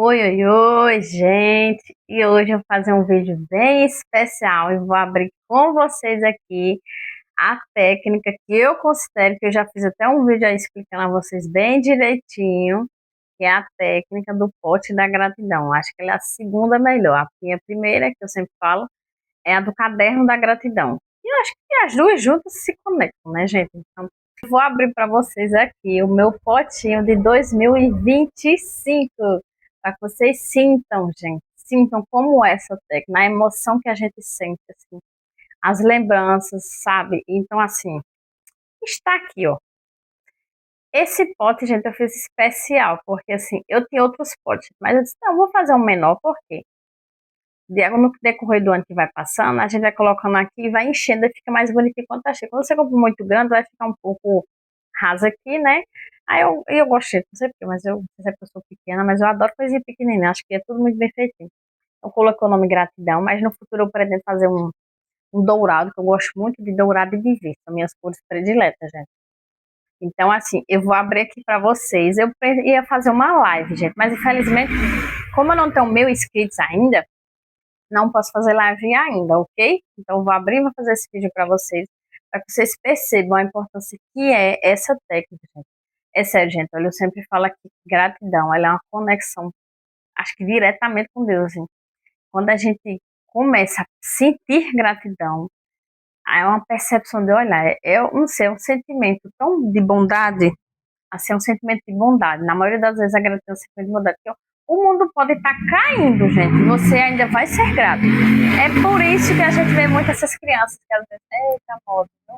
Oi, oi, oi, gente! E hoje eu vou fazer um vídeo bem especial e vou abrir com vocês aqui a técnica que eu considero, que eu já fiz até um vídeo aí explicando a vocês bem direitinho, que é a técnica do pote da gratidão. Acho que ela é a segunda melhor. A minha primeira, que eu sempre falo, é a do caderno da gratidão. E eu acho que as duas juntas se conectam, né, gente? Então, eu vou abrir para vocês aqui o meu potinho de 2025, para que vocês sintam, gente, sintam como é essa técnica, a emoção que a gente sente, assim, as lembranças, sabe? Então, assim, está aqui, ó. Esse pote, gente, eu fiz especial, porque, assim, eu tinha outros potes, mas eu disse, não, eu vou fazer um menor, por quê? No decorrer do ano que vai passando, a gente vai colocando aqui e vai enchendo e fica mais bonito enquanto tá cheio. Quando você compra muito grande, vai ficar um pouco rasa aqui, né? Aí eu gostei, não sei porquê, mas eu, não sei se é porque eu sou pequena, mas eu adoro coisinha pequenininha, acho que é tudo muito bem feitinho. Eu coloquei o nome Gratidão, mas no futuro eu pretendo fazer um dourado, que eu gosto muito de dourado e de verde, são minhas cores prediletas, gente. Então, assim, eu vou abrir aqui para vocês. Ia fazer uma live, gente, mas infelizmente, como eu não tenho 1.000 inscritos ainda, não posso fazer live ainda, ok? Então, eu vou abrir e vou fazer esse vídeo para que vocês percebam a importância que é essa técnica, gente. É sério, gente, olha, eu sempre falo aqui, gratidão, ela é uma conexão, acho que diretamente com Deus, assim. Quando a gente começa a sentir gratidão, aí é uma percepção de olhar, não sei, é um sentimento tão de bondade, assim, é um sentimento de bondade. Na maioria das vezes a gratidão é um sentimento de bondade, porque o mundo pode estar caindo, gente, você ainda vai ser grato. É por isso que a gente vê muito essas crianças que às vezes, eita, moda, não?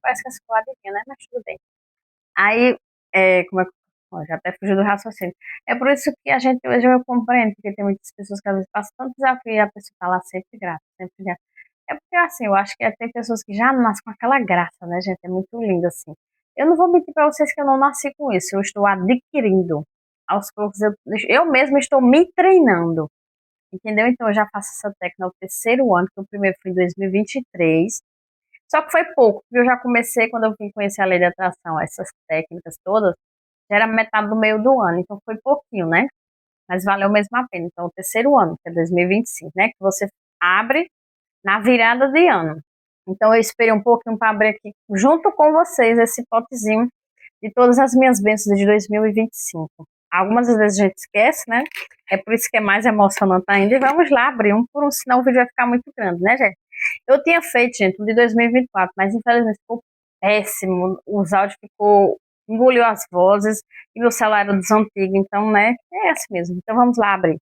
Parece que é escoladinha, né? Mas tudo bem. Aí, como é que. Ó, já até fugiu do raciocínio. É por isso que a gente hoje eu compreendo, porque tem muitas pessoas que às vezes passam tanto desafio e a pessoa está lá sempre grata, sempre grata. É porque assim, eu acho que tem pessoas que já nascem com aquela graça, né, gente? É muito lindo assim. Eu não vou mentir para vocês que eu não nasci com isso, eu estou adquirindo. Aos poucos, eu mesma estou me treinando, entendeu? Então eu já faço essa técnica no terceiro ano, que o primeiro foi em 2023. Só que foi pouco, porque eu já comecei quando eu vim conhecer a lei da atração, essas técnicas todas, já era metade do meio do ano, então foi pouquinho, né? Mas valeu mesmo a pena. Então, o terceiro ano, que é 2025, né? Que você abre na virada de ano. Então, eu esperei um pouquinho para abrir aqui, junto com vocês, esse potezinho de todas as minhas bênçãos de 2025. Algumas vezes a gente esquece, né? É por isso que é mais emocionante ainda. E vamos lá abrir um por um, senão o vídeo vai ficar muito grande, né, gente? Eu tinha feito, gente, um de 2024, mas infelizmente ficou péssimo. Os áudios ficou, engoliu as vozes e meu celular era dos antigos, então, né? É assim mesmo. Então vamos lá abrir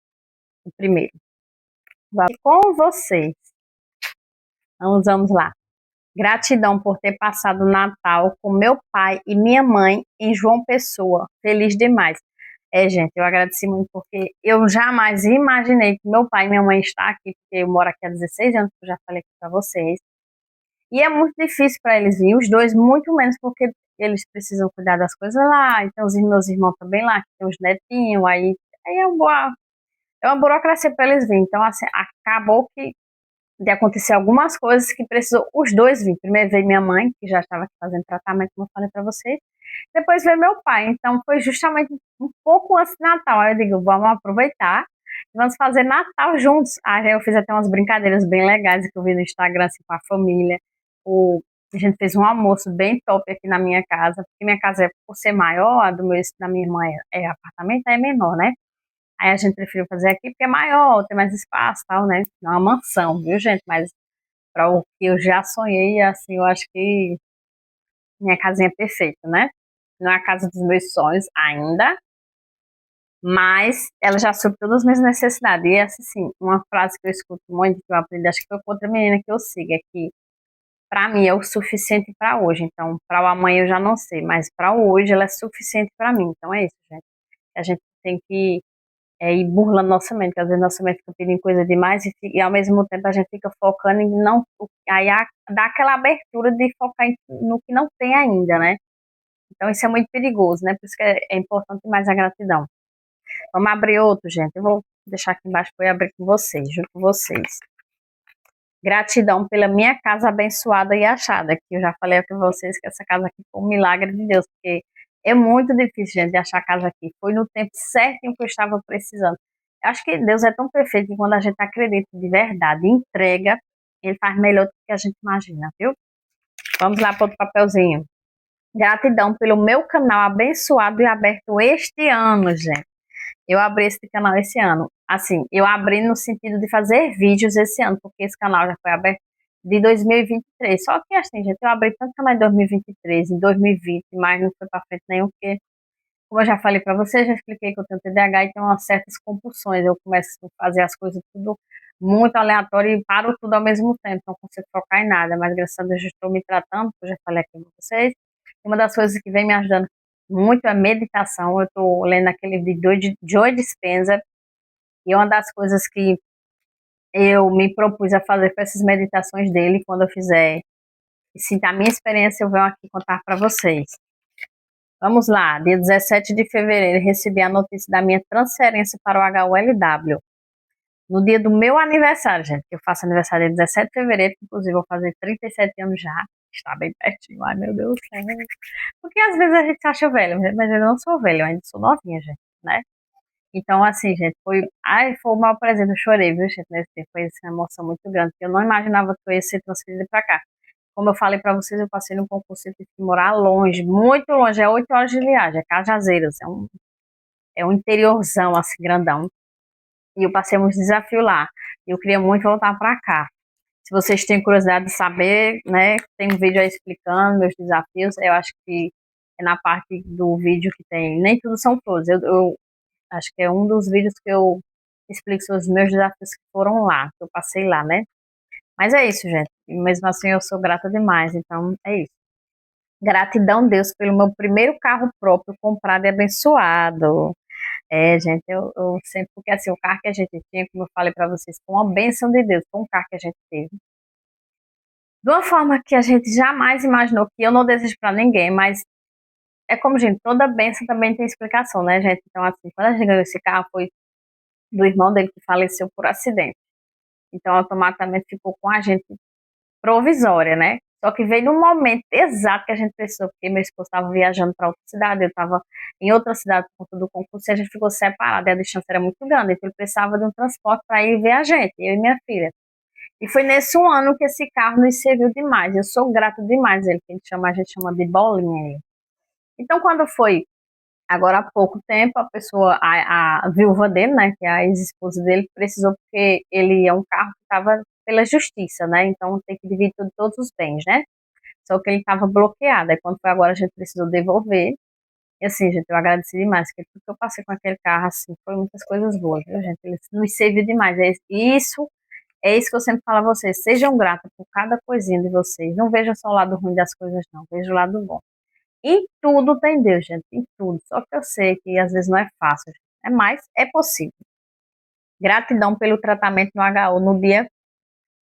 o primeiro. Vou abrir com vocês. Vamos lá. Gratidão por ter passado o Natal com meu pai e minha mãe em João Pessoa. Feliz demais. Gente, eu agradeci muito porque eu jamais imaginei que meu pai e minha mãe estão aqui, porque eu moro aqui há 16 anos, que eu já falei aqui para vocês. E é muito difícil para eles virem, os dois, muito menos porque eles precisam cuidar das coisas lá, então os meus irmãos também lá, que tem os netinhos, aí é uma burocracia para eles virem. Então, assim, acabou que de acontecer algumas coisas que precisou os dois vir. Primeiro veio minha mãe, que já estava aqui fazendo tratamento, como eu falei para vocês. Depois veio meu pai. Então foi justamente um pouco antes do Natal. Aí eu digo, vamos aproveitar e vamos fazer Natal juntos. Aí eu fiz até umas brincadeiras bem legais que eu vi no Instagram assim, com a família. A gente fez um almoço bem top aqui na minha casa, porque minha casa, por ser maior, da minha irmã é apartamento, é menor, né? Aí a gente preferiu fazer aqui porque é maior, tem mais espaço e tal, né? Não é uma mansão, viu, gente? Mas para o que eu já sonhei, assim, eu acho que minha casinha é perfeita, né? Não é a casa dos meus sonhos ainda, mas ela já supre todas as minhas necessidades. E essa, assim, uma frase que eu escuto muito, que eu aprendi, acho que foi com outra menina que eu sigo, é que para mim é o suficiente para hoje. Então, para o amanhã eu já não sei, mas para hoje ela é suficiente para mim. Então é isso, gente. A gente tem que ir burlando nossa mente, porque às vezes nossa mente fica pedindo coisa demais e ao mesmo tempo a gente fica focando em não. Aí dá aquela abertura de focar no que não tem ainda, né? Então isso é muito perigoso, né? Por isso que é importante mais a gratidão. Vamos abrir outro, gente. Eu vou deixar aqui embaixo para eu abrir com vocês, junto com vocês. Gratidão pela minha casa abençoada e achada, que eu já falei para vocês que essa casa aqui foi um milagre de Deus, porque É muito difícil, gente, de achar casa aqui. Foi no tempo certinho que eu estava precisando. Eu acho que Deus é tão perfeito que quando a gente acredita de verdade, entrega, ele faz melhor do que a gente imagina, viu? Vamos lá para outro papelzinho. Gratidão pelo meu canal abençoado e aberto este ano, gente. Eu abri esse canal esse ano. Assim, eu abri no sentido de fazer vídeos esse ano, porque esse canal já foi aberto de 2023. Só que assim, gente, eu abri tanto canal em 2023, em 2020, mas não foi para frente nenhum, porque, como eu já falei para você, já expliquei que eu tenho TDAH e tenho umas certas compulsões. Eu começo a fazer as coisas tudo muito aleatório e paro tudo ao mesmo tempo, não consigo focar em nada, mas graças a Deus eu estou me tratando, como eu já falei aqui com vocês. Uma das coisas que vem me ajudando muito é meditação. Eu estou lendo aquele livro de Joe Dispenza, e uma das coisas que eu me propus a fazer foi essas meditações dele. Quando eu fizer, e sim, a minha experiência, eu venho aqui contar para vocês. Vamos lá, dia 17 de fevereiro, recebi a notícia da minha transferência para o HULW. No dia do meu aniversário, gente, que eu faço aniversário dia 17 de fevereiro, inclusive vou fazer 37 anos já, está bem pertinho, ai meu Deus do céu. Porque às vezes a gente se acha velho, mas eu não sou velho, eu ainda sou novinha, gente, né? Então, assim, gente, foi o maior presente, eu chorei, viu, gente, nesse tempo, foi assim, uma emoção muito grande, porque eu não imaginava que eu ia ser transferida para cá. Como eu falei para vocês, eu passei num concurso, eu tive que morar longe, muito longe, é 8 horas de viagem, é Cajazeiras, é um interiorzão, assim, grandão, e eu passei uns desafios lá, e eu queria muito voltar para cá. Se vocês têm curiosidade de saber, né, tem um vídeo aí explicando meus desafios, eu acho que é na parte do vídeo que tem, nem tudo são flores, eu acho que é um dos vídeos que eu explico sobre os meus desafios que foram lá, que eu passei lá, né? Mas é isso, gente. E mesmo assim eu sou grata demais, então é isso. Gratidão, Deus, pelo meu primeiro carro próprio comprado e abençoado. É, gente, eu sempre, porque assim, o carro que a gente tinha, como eu falei para vocês, foi uma bênção de Deus, foi um carro que a gente teve. De uma forma que a gente jamais imaginou, que eu não desejo para ninguém, mas é como, gente, toda bênção também tem explicação, né, gente? Então, assim, quando a gente ganhou esse carro, foi do irmão dele que faleceu por acidente. Então, automaticamente ficou com a gente provisória, né? Só que veio no momento exato que a gente precisou, porque meu esposo estava viajando para outra cidade, eu estava em outra cidade por conta do concurso e a gente ficou separado, e a distância era muito grande, então ele precisava de um transporte para ir ver a gente, eu e minha filha. E foi nesse um ano que esse carro nos serviu demais. Eu sou grata demais a ele, que a gente chama de bolinha. Então, quando foi agora há pouco tempo, a pessoa, a viúva dele, né, que é a ex-esposa dele, precisou porque ele é um carro que estava pela justiça, né, então tem que dividir todos os bens, né, só que ele estava bloqueado, aí quando foi agora a gente precisou devolver, e assim, gente, eu agradeci demais, porque tudo que eu passei com aquele carro, assim, foi muitas coisas boas, viu, gente, ele nos serviu demais, é isso que eu sempre falo a vocês, sejam gratos por cada coisinha de vocês, não vejam só o lado ruim das coisas não, vejam o lado bom. Em tudo tem Deus, gente, em tudo. Só que eu sei que às vezes não é fácil, mas é possível. Gratidão pelo tratamento no HU no dia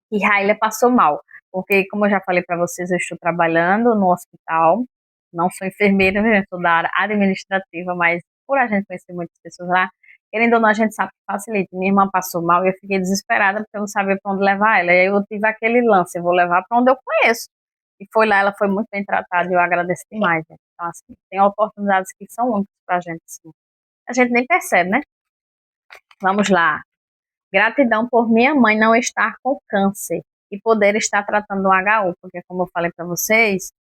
que Raília passou mal. Porque, como eu já falei para vocês, eu estou trabalhando no hospital. Não sou enfermeira, né? Sou da área administrativa, mas por a gente conhecer muitas pessoas lá, querendo ou não, a gente sabe que facilita. Minha irmã passou mal e eu fiquei desesperada porque eu não sabia para onde levar ela. E aí eu tive aquele lance, eu vou levar para onde eu conheço. E foi lá, ela foi muito bem tratada e eu agradeço demais, gente. Então, assim, tem oportunidades que são únicas para a gente, assim. A gente nem percebe, né? Vamos lá. Gratidão por minha mãe não estar com câncer e poder estar tratando o HU, porque como eu falei para vocês,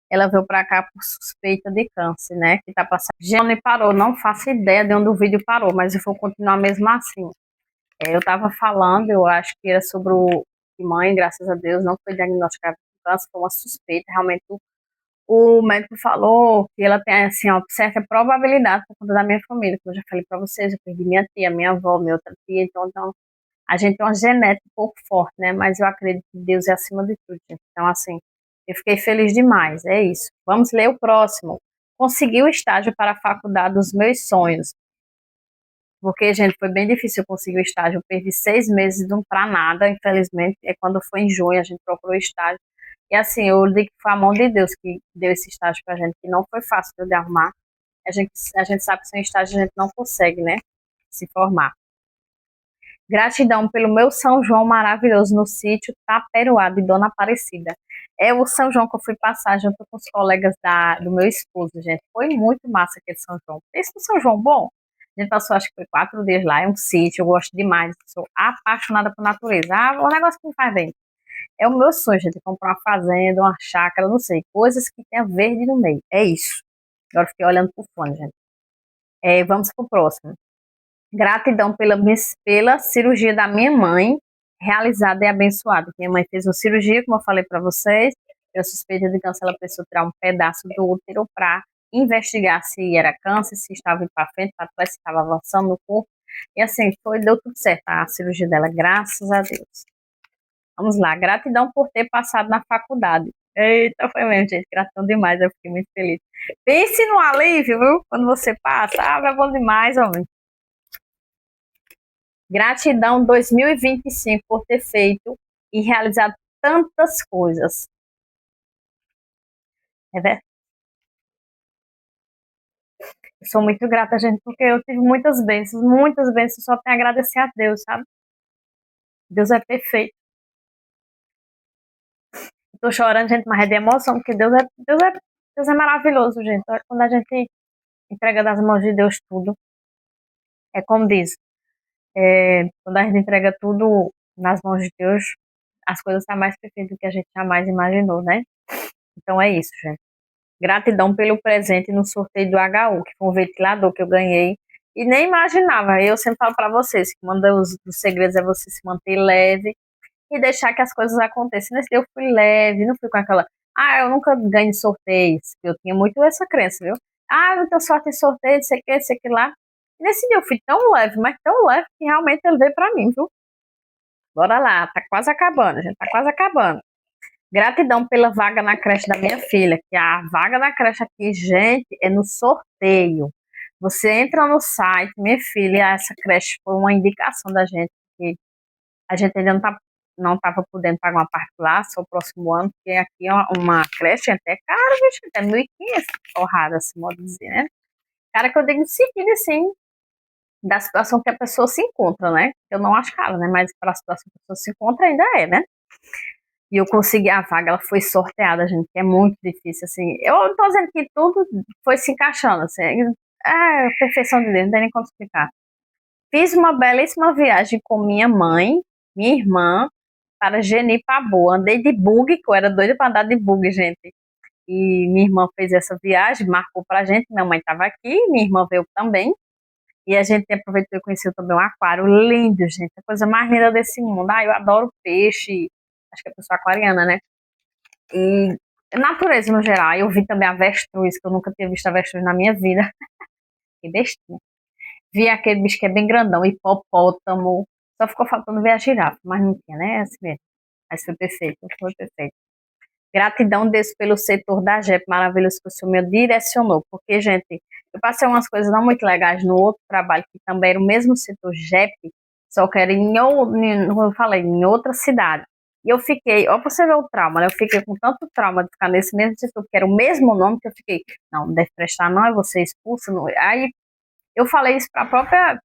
ela veio para cá por suspeita de câncer, né? Que tá passando. Já não parou, não faço ideia de onde o vídeo parou, mas eu vou continuar mesmo assim. Eu estava falando, eu acho que era sobre o que mãe, graças a Deus, não foi diagnosticada com câncer, foi uma suspeita. Realmente, o médico falou que ela tem, assim, uma certa probabilidade por conta da minha família, como eu já falei para vocês, eu perdi minha tia, minha avó, minha outra tia, então a gente tem uma genética um pouco forte, né? Mas eu acredito que Deus é acima de tudo, gente. Então, assim, eu fiquei feliz demais, é isso. Vamos ler o próximo. Consegui o estágio para a faculdade dos meus sonhos. Porque, gente, foi bem difícil eu conseguir o estágio. Eu perdi 6 meses de um para nada, infelizmente. É quando foi em junho, a gente procurou o estágio. E assim, eu digo que foi a mão de Deus que deu esse estágio pra gente, que não foi fácil de arrumar. A gente sabe que sem estágio a gente não consegue, né, se formar. Gratidão pelo meu São João maravilhoso no sítio Taperoá de Dona Aparecida. O São João que eu fui passar junto com os colegas do meu esposo, gente. Foi muito massa aquele São João. Esse foi São João bom. A gente passou, acho que foi 4 dias lá. É um sítio, eu gosto demais. Sou apaixonada por natureza. O negócio que me faz bem. É o meu sonho, gente, comprar uma fazenda, uma chácara, não sei. Coisas que tenha verde no meio. É isso. Agora fiquei olhando pro fone, gente. Vamos pro próximo. Gratidão pela cirurgia da minha mãe, realizada e abençoada. Minha mãe fez uma cirurgia, como eu falei para vocês, pela suspeita de câncer, ela precisou tirar um pedaço do útero para investigar se era câncer, se estava indo para frente, para trás, se estava avançando no corpo. E assim, deu tudo certo a cirurgia dela, graças a Deus. Vamos lá, gratidão por ter passado na faculdade. Eita, foi mesmo, gente, gratidão demais, eu fiquei muito feliz. Pense no alívio, viu? Quando você passa, é bom demais, homem. Gratidão 2025 por ter feito e realizado tantas coisas. É verdade. Eu sou muito grata, gente, porque eu tive muitas bênçãos, só tenho a agradecer a Deus, sabe? Deus é perfeito. Estou chorando, gente, mas é de emoção, porque Deus é maravilhoso, gente. Quando a gente entrega das mãos de Deus tudo, é como diz, quando a gente entrega tudo nas mãos de Deus, as coisas estão mais perfeitas do que a gente jamais imaginou, né? Então é isso, gente. Gratidão pelo presente no sorteio do HU, que foi um ventilador que eu ganhei. E nem imaginava. Eu sempre falo para vocês que um dos segredos é você se manter leve e deixar que as coisas aconteçam. Nesse dia eu fui leve, não fui com aquela. Eu nunca ganho sorteios. Eu tinha muito essa crença, viu? Eu não tenho sorte em sorteio, sei que lá. E nesse dia eu fui tão leve, mas tão leve que realmente ele veio para mim, viu? Bora lá, tá quase acabando, gente, tá quase acabando. Gratidão pela vaga na creche da minha filha, que a vaga da creche aqui, gente, é no sorteio. Você entra no site, minha filha, essa creche foi uma indicação da gente, que a gente ainda não estava podendo pagar uma particular, só o próximo ano, porque aqui é uma creche até cara, gente, até 1.500 porrada, assim, modo de dizer, né? Cara, que eu digo seguinte, assim, da situação que a pessoa se encontra, né? Eu não acho caro, né? Mas para a situação que a pessoa se encontra, ainda é, né? E eu consegui a vaga, ela foi sorteada, gente, que é muito difícil, assim. Eu não tô dizendo que tudo foi se encaixando, assim. Perfeição de Deus, não tem nem como explicar. Fiz uma belíssima viagem com minha mãe, minha irmã, para Genipabu. Andei de bug, que eu era doida para andar de bug, gente. E minha irmã fez essa viagem, marcou pra gente, minha mãe estava aqui, minha irmã veio também. E a gente aproveitou e conheceu também um aquário lindo, gente. A coisa mais linda desse mundo. Eu adoro peixe, acho que é pessoa aquariana, né? E natureza no geral. Eu vi também avestruz, que eu nunca tinha visto avestruz na minha vida. Que bestinha. Vi aquele bicho que é bem grandão, hipopótamo. Só ficou faltando ver a girafa, mas não tinha, né? Assim mesmo. Mas foi perfeito, foi perfeito. Gratidão desse pelo setor da JEP maravilhoso que o senhor me direcionou. Porque, gente, eu passei umas coisas não muito legais no outro trabalho, que também era o mesmo setor JEP, só que era como eu falei, em outra cidade. E eu fiquei, ó, pra você ver o trauma, né? Eu fiquei com tanto trauma de ficar nesse mesmo setor, que era o mesmo nome, que eu fiquei, não deve prestar não, eu vou ser expulsa. Não. Aí eu falei isso para a própria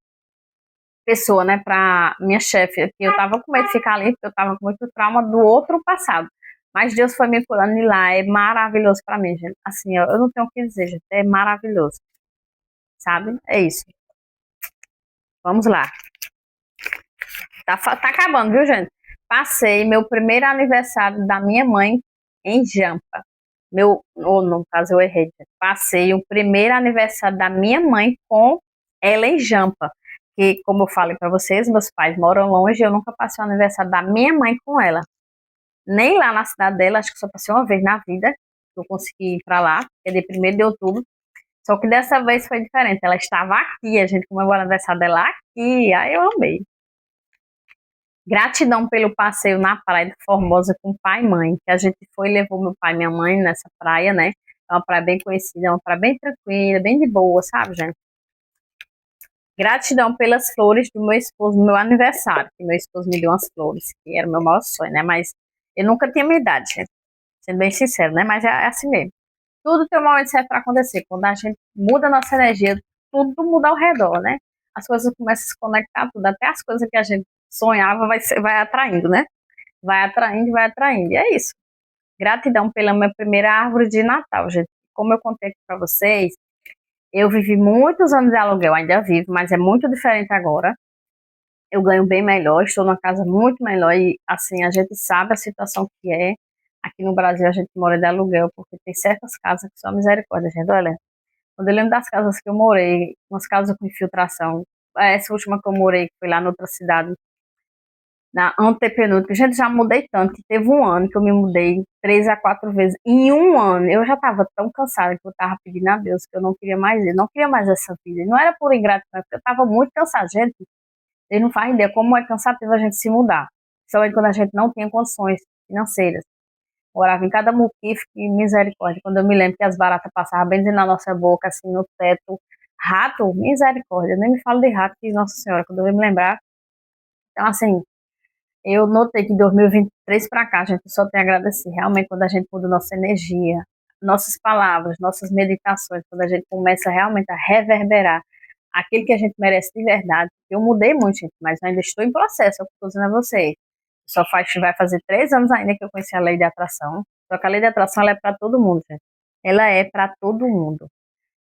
pessoa, né, para minha chefe, que eu tava com medo de ficar ali, porque eu tava com muito trauma do outro passado. Mas Deus foi me curando e lá é maravilhoso para mim, gente. Assim, eu não tenho o que dizer, gente, é maravilhoso, sabe? É isso. Vamos lá. Tá acabando, viu, gente? Passei meu primeiro aniversário da minha mãe em Jampa. Ou no caso eu errei. Passei o primeiro aniversário da minha mãe com ela em Jampa. Que, como eu falei para vocês, meus pais moram longe e eu nunca passei o aniversário da minha mãe com ela. Nem lá na cidade dela, acho que só passei uma vez na vida. Que eu consegui ir para lá, que é de 1º de outubro. Só que dessa vez foi diferente. Ela estava aqui, a gente comemorou o aniversário dela aqui. Aí eu amei. Gratidão pelo passeio na praia de Formosa com pai e mãe, que a gente foi e levou meu pai e minha mãe nessa praia, né? É uma praia bem conhecida, é uma praia bem tranquila, bem de boa, sabe, gente? Gratidão pelas flores do meu esposo no meu aniversário, que meu esposo me deu umas flores, que era o meu maior sonho, né? Mas eu nunca tinha minha idade, gente, sendo bem sincero, né? Mas é assim mesmo. Tudo tem um momento certo para acontecer. Quando a gente muda a nossa energia, tudo muda ao redor, né? As coisas começam a se conectar, tudo, até as coisas que a gente sonhava vai atraindo, né? Vai atraindo, vai atraindo. E é isso. Gratidão pela minha primeira árvore de Natal, gente. Como eu contei aqui para vocês, eu vivi muitos anos de aluguel, ainda vivo, mas é muito diferente agora. Eu ganho bem melhor, estou numa casa muito melhor e, assim, a gente sabe a situação que é. Aqui no Brasil a gente mora de aluguel, porque tem certas casas que são misericórdia, gente. Olha, quando eu lembro das casas que eu morei, umas casas com infiltração, essa última que eu morei, que foi lá noutra cidade, na antepenúltima, gente, já mudei tanto, que teve um ano que eu me mudei 3 a 4 vezes. Em um ano, eu já estava tão cansada que eu estava pedindo a Deus que eu não queria mais ir, não queria mais essa vida. E não era por ingratidão, porque eu estava muito cansada, gente. Ele não faz ideia como é cansativo a gente se mudar, principalmente quando a gente não tinha condições financeiras. Morava em cada muquifo, que misericórdia. Quando eu me lembro que as baratas passavam bem dentro da nossa boca, assim, no teto. Rato, misericórdia. Nem me falo de rato, que Nossa Senhora, quando eu me lembrar. Então, assim, eu notei que em 2023 para cá, a gente só tem a agradecer. Realmente, quando a gente muda nossa energia, nossas palavras, nossas meditações, quando a gente começa realmente a reverberar aquilo que a gente merece de verdade. Eu mudei muito, gente, mas eu ainda estou em processo, é o que eu estou dizendo a vocês. Vai fazer 3 anos ainda que eu conheci a lei de atração. Só que a lei de atração ela é para todo mundo, gente. Ela é para todo mundo.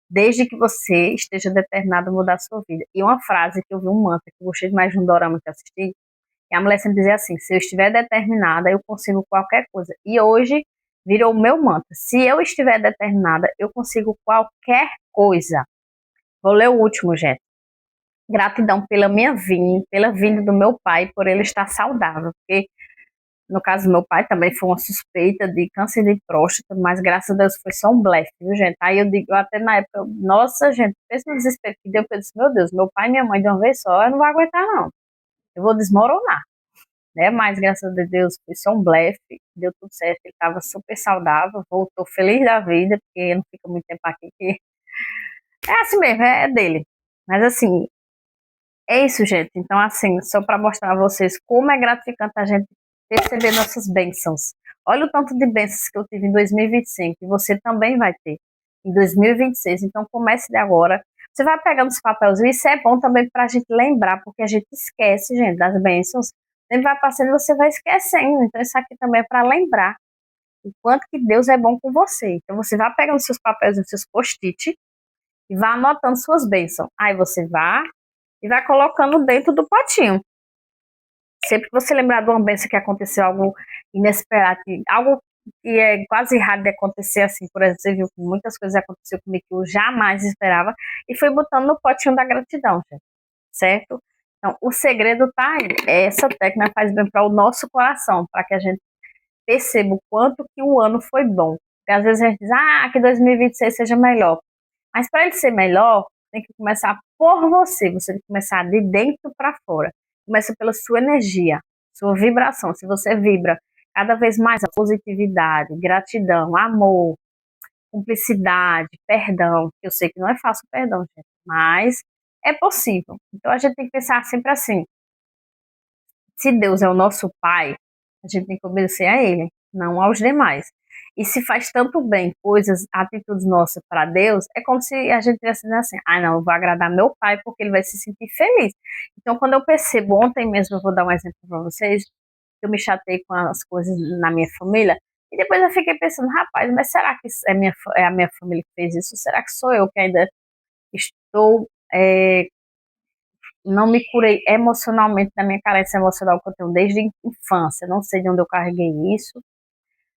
Desde que você esteja determinado a mudar a sua vida. E uma frase que eu vi, um mantra, que eu gostei demais de um dorama que eu assisti, e a mulher sempre dizia assim: se eu estiver determinada, eu consigo qualquer coisa. E hoje virou o meu mantra. Se eu estiver determinada, eu consigo qualquer coisa. Vou ler o último, gente. Gratidão pela minha vinda, pela vinda do meu pai, por ele estar saudável. Porque, no caso do meu pai, também foi uma suspeita de câncer de próstata, mas graças a Deus foi só um blefe, viu, gente? Aí eu digo, até na época, nossa, gente, pensa no desespero que deu, eu disse, meu Deus, meu pai e minha mãe de uma vez só, eu não vou aguentar, não. Eu vou desmoronar, né? Mas graças a Deus foi só um blefe, deu tudo certo, ele estava super saudável, voltou feliz da vida, porque não fica muito tempo aqui, que é assim mesmo, é dele. Mas assim, é isso, gente. Então, assim, só para mostrar a vocês como é gratificante a gente perceber nossas bênçãos. Olha o tanto de bênçãos que eu tive em 2025 e você também vai ter em 2026. Então, comece de agora. Você vai pegando os papéis. Isso é bom também para a gente lembrar, porque a gente esquece, gente, das bênçãos. Sempre vai passando e você vai esquecendo. Então, isso aqui também é para lembrar o quanto que Deus é bom com você. Então, você vai pegando seus papéis, os seus post-it e vai anotando suas bênçãos. Aí você vai e vai colocando dentro do potinho. Sempre que você lembrar de uma bênção que aconteceu, algo inesperado, algo que é quase raro de acontecer, assim, por exemplo, você viu que muitas coisas aconteceram comigo que eu jamais esperava, e foi botando no potinho da gratidão, gente, certo? Então, o segredo tá aí. Essa técnica faz bem para o nosso coração, para que a gente perceba o quanto que o ano foi bom. Porque às vezes a gente diz, que 2026 seja melhor. Mas para ele ser melhor, tem que começar por você. Você tem que começar de dentro para fora. Começa pela sua energia, sua vibração. Se você vibra cada vez mais a positividade, gratidão, amor, cumplicidade, perdão. Eu sei que não é fácil o perdão, gente, mas é possível. Então a gente tem que pensar sempre assim: se Deus é o nosso Pai, a gente tem que obedecer a Ele, não aos demais. E se faz tanto bem coisas, atitudes nossas para Deus, é como se a gente estivesse dizendo assim: não, eu vou agradar meu pai porque ele vai se sentir feliz. Então, quando eu percebo, ontem mesmo, eu vou dar um exemplo para vocês, eu me chatei com as coisas na minha família, e depois eu fiquei pensando: rapaz, mas será que é a minha família que fez isso? Será que sou eu que ainda estou não me curei emocionalmente da minha carência emocional que eu tenho desde a infância? Não sei de onde eu carreguei isso,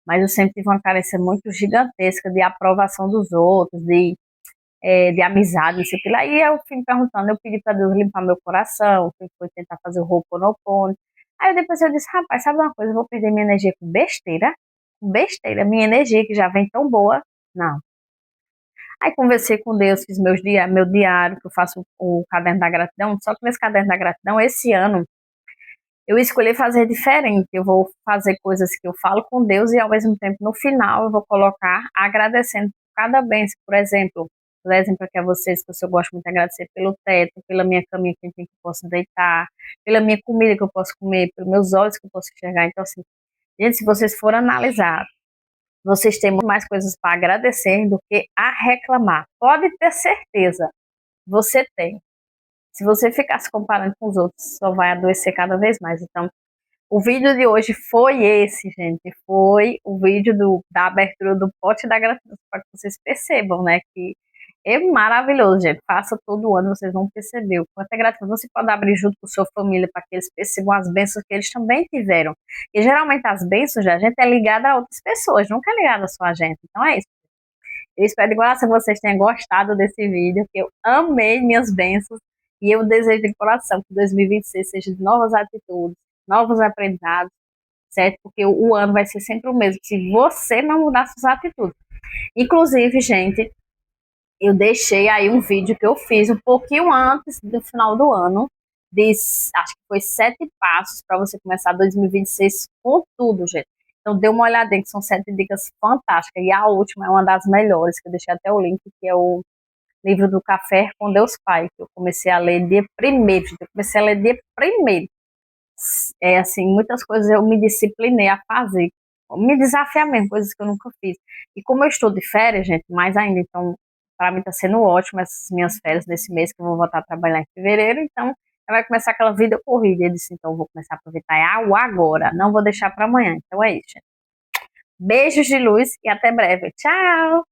mas eu sempre tive uma carência muito gigantesca de aprovação dos outros, de amizade, não sei o que lá. Aí eu fui me perguntando, eu pedi para Deus limpar meu coração, fui tentar fazer o Ho'oponopono. Aí depois eu disse: rapaz, sabe uma coisa, eu vou perder minha energia com besteira, minha energia que já vem tão boa, não. Aí conversei com Deus, fiz meu diário, que eu faço o caderno da gratidão, só que nesse caderno da gratidão, esse ano, eu escolhi fazer diferente. Eu vou fazer coisas que eu falo com Deus e, ao mesmo tempo, no final, eu vou colocar agradecendo por cada bênção. Por exemplo, aqui a vocês, que eu gosto muito de agradecer pelo teto, pela minha caminha que eu posso deitar, pela minha comida que eu posso comer, pelos meus olhos que eu posso enxergar. Então, assim, gente, se vocês forem analisar, vocês têm muito mais coisas para agradecer do que a reclamar. Pode ter certeza, você tem. Se você ficar se comparando com os outros, só vai adoecer cada vez mais. Então, O vídeo de hoje foi esse, gente. Foi o vídeo da abertura do pote da gratidão, para que vocês percebam, né? Que é maravilhoso, gente. Faça todo ano, vocês vão perceber o quanto é gratidão. Você pode abrir junto com sua família para que eles percebam as bênçãos que eles também tiveram. E geralmente as bênçãos da gente é ligada a outras pessoas, nunca é ligada só a gente. Então é isso. Eu espero de coração que vocês tenham gostado desse vídeo, que eu amei minhas bênçãos. E eu desejo de coração que 2026 seja de novas atitudes, novos aprendizados, certo? Porque o ano vai ser sempre o mesmo, se você não mudar suas atitudes. Inclusive, gente, eu deixei aí um vídeo que eu fiz um pouquinho antes do final do ano, de, acho que foi 7 passos para você começar 2026 com tudo, gente. Então dê uma olhadinha, que são 7 dicas fantásticas. E a última é uma das melhores, que eu deixei até o link, que é o livro do Café com Deus Pai, que eu comecei a ler dia primeiro, gente. Eu comecei a ler dia primeiro. É assim, muitas coisas eu me disciplinei a fazer, me desafiar mesmo, coisas que eu nunca fiz. E como eu estou de férias, gente, mais ainda, então, para mim está sendo ótimo essas minhas férias desse mês, que eu vou voltar a trabalhar em fevereiro, então vai começar aquela vida corrida. Eu disse, então eu vou começar a aproveitar agora, não vou deixar para amanhã. Então é isso, gente. Beijos de luz e até breve. Tchau!